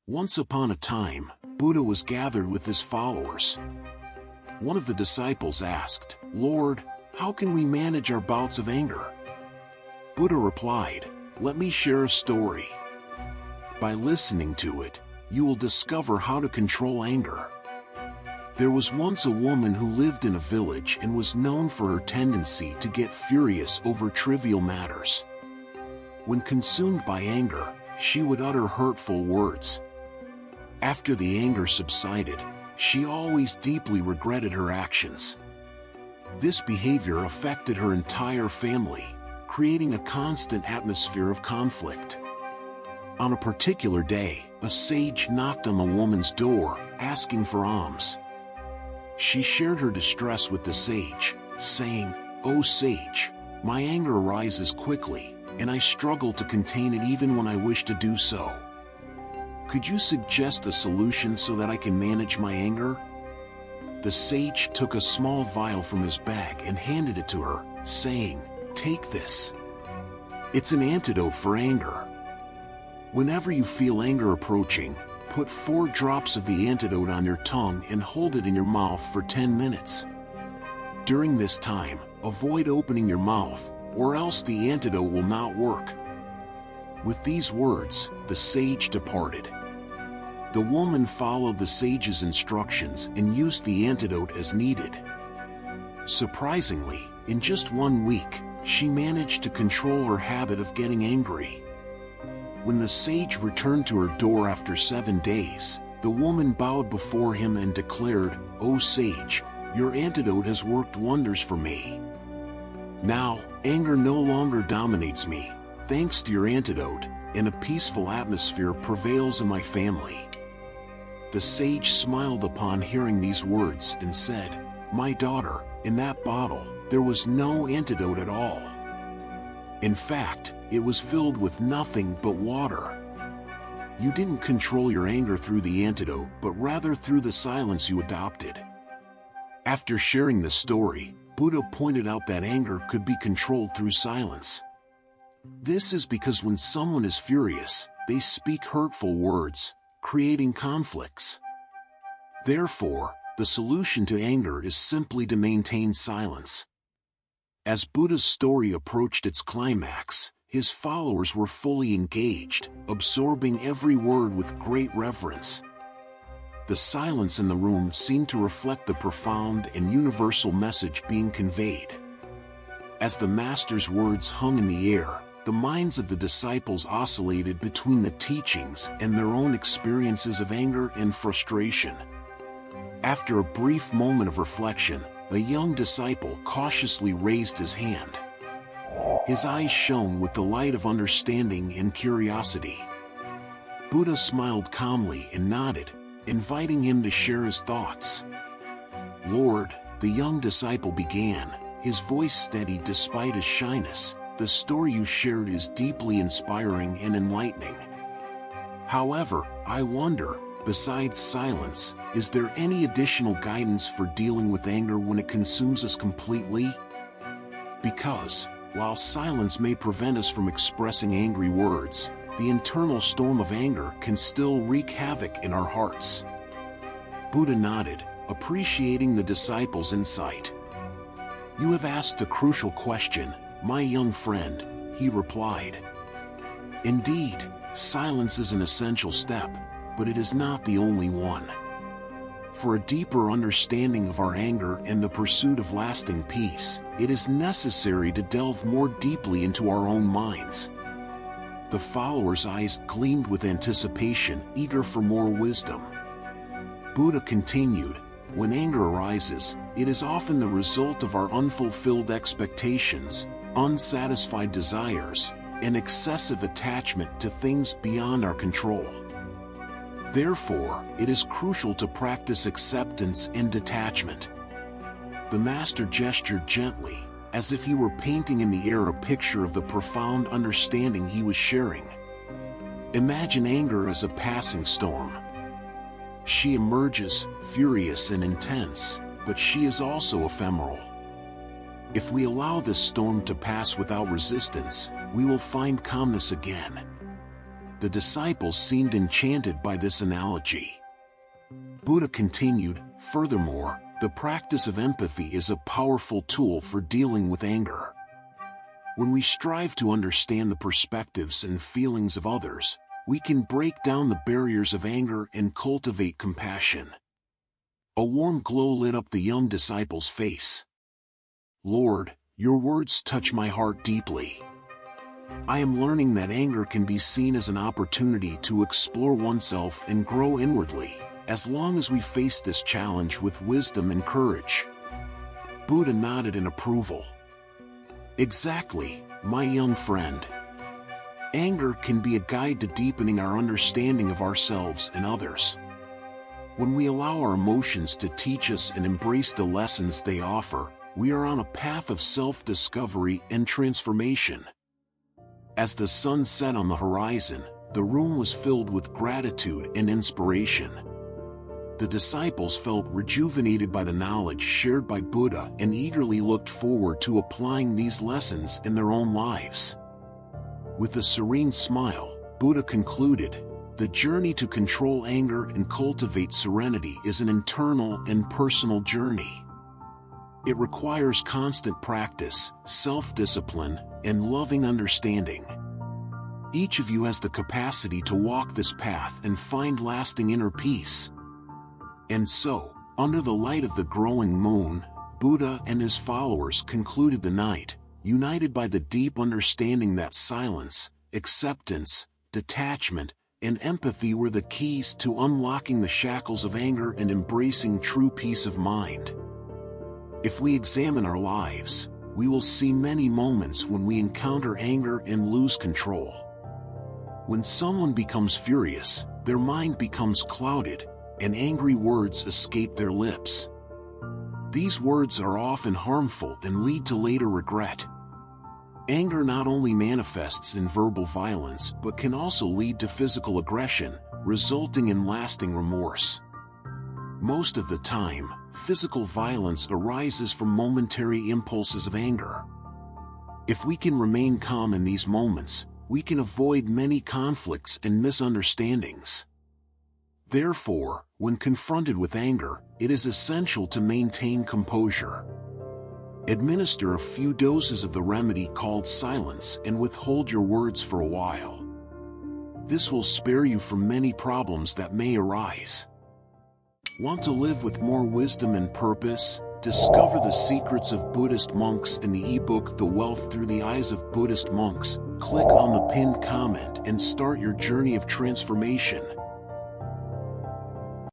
Once upon a time, Buddha was gathered with his followers. One of the disciples asked, "Lord, how can we manage our bouts of anger?" Buddha replied, "Let me share a story. By listening to it, you will discover how to control anger." There was once a woman who lived in a village and was known for her tendency to get furious over trivial matters. When consumed by anger, she would utter hurtful words. After the anger subsided, she always deeply regretted her actions. This behavior affected her entire family, creating a constant atmosphere of conflict. On a particular day, a sage knocked on the woman's door, asking for alms. She shared her distress with the sage, saying, "O sage, my anger arises quickly, and I struggle to contain it even when I wish to do so. Could you suggest a solution so that I can manage my anger?" The sage took a small vial from his bag and handed it to her, saying, "Take this. It's an antidote for anger. Whenever you feel anger approaching, put 4 drops of the antidote on your tongue and hold it in your mouth for 10 minutes. During this time, avoid opening your mouth, or else the antidote will not work." With these words, the sage departed. The woman followed the sage's instructions and used the antidote as needed. Surprisingly, in just 1 week, she managed to control her habit of getting angry. When the sage returned to her door after 7 days, the woman bowed before him and declared, "O sage, your antidote has worked wonders for me. Now, anger no longer dominates me, thanks to your antidote, and a peaceful atmosphere prevails in my family." The sage smiled upon hearing these words and said, "My daughter, in that bottle, there was no antidote at all. In fact, it was filled with nothing but water. You didn't control your anger through the antidote, but rather through the silence you adopted." After sharing the story, Buddha pointed out that anger could be controlled through silence. This is because when someone is furious, they speak hurtful words, creating conflicts. Therefore, the solution to anger is simply to maintain silence. As Buddha's story approached its climax, his followers were fully engaged, absorbing every word with great reverence. The silence in the room seemed to reflect the profound and universal message being conveyed. As the master's words hung in the air, the minds of the disciples oscillated between the teachings and their own experiences of anger and frustration. After a brief moment of reflection, a young disciple cautiously raised his hand. His eyes shone with the light of understanding and curiosity. Buddha smiled calmly and nodded, inviting him to share his thoughts. "Lord," the young disciple began, his voice steady despite his shyness, "the story you shared is deeply inspiring and enlightening. However, I wonder, besides silence, is there any additional guidance for dealing with anger when it consumes us completely? Because, while silence may prevent us from expressing angry words, the internal storm of anger can still wreak havoc in our hearts." Buddha nodded, appreciating the disciple's insight. "You have asked a crucial question, my young friend," he replied. "Indeed, silence is an essential step, but it is not the only one. For a deeper understanding of our anger and the pursuit of lasting peace, it is necessary to delve more deeply into our own minds." The followers' eyes gleamed with anticipation, eager for more wisdom. Buddha continued, "When anger arises, it is often the result of our unfulfilled expectations, unsatisfied desires, and excessive attachment to things beyond our control. Therefore, it is crucial to practice acceptance and detachment." The master gestured gently, as if he were painting in the air a picture of the profound understanding he was sharing. Imagine anger as a passing storm. She emerges, furious and intense, but she is also ephemeral. If we allow this storm to pass without resistance, we will find calmness again. The disciples seemed enchanted by this analogy. Buddha continued, "Furthermore, the practice of empathy is a powerful tool for dealing with anger. When we strive to understand the perspectives and feelings of others, we can break down the barriers of anger and cultivate compassion." A warm glow lit up the young disciple's face. "Lord, your words touch my heart deeply. I am learning that anger can be seen as an opportunity to explore oneself and grow inwardly, as long as we face this challenge with wisdom and courage." Buddha nodded in approval. "Exactly, my young friend. Anger can be a guide to deepening our understanding of ourselves and others. When we allow our emotions to teach us and embrace the lessons they offer, we are on a path of self-discovery and transformation." As the sun set on the horizon, the room was filled with gratitude and inspiration. The disciples felt rejuvenated by the knowledge shared by Buddha and eagerly looked forward to applying these lessons in their own lives. With a serene smile, Buddha concluded, "The journey to control anger and cultivate serenity is an internal and personal journey. It requires constant practice, self-discipline, and loving understanding. Each of you has the capacity to walk this path and find lasting inner peace." And so, under the light of the growing moon, Buddha and his followers concluded the night, united by the deep understanding that silence, acceptance, detachment, and empathy were the keys to unlocking the shackles of anger and embracing true peace of mind. If we examine our lives, we will see many moments when we encounter anger and lose control. When someone becomes furious, their mind becomes clouded, and angry words escape their lips. These words are often harmful and lead to later regret. Anger not only manifests in verbal violence but can also lead to physical aggression, resulting in lasting remorse. Most of the time, physical violence arises from momentary impulses of anger. If we can remain calm in these moments, we can avoid many conflicts and misunderstandings. Therefore, when confronted with anger, it is essential to maintain composure. Administer a few doses of the remedy called silence and withhold your words for a while. This will spare you from many problems that may arise. Want to live with more wisdom and purpose? Discover the secrets of Buddhist monks in the ebook The Wealth Through the Eyes of Buddhist Monks. Click on the pinned comment and start your journey of transformation.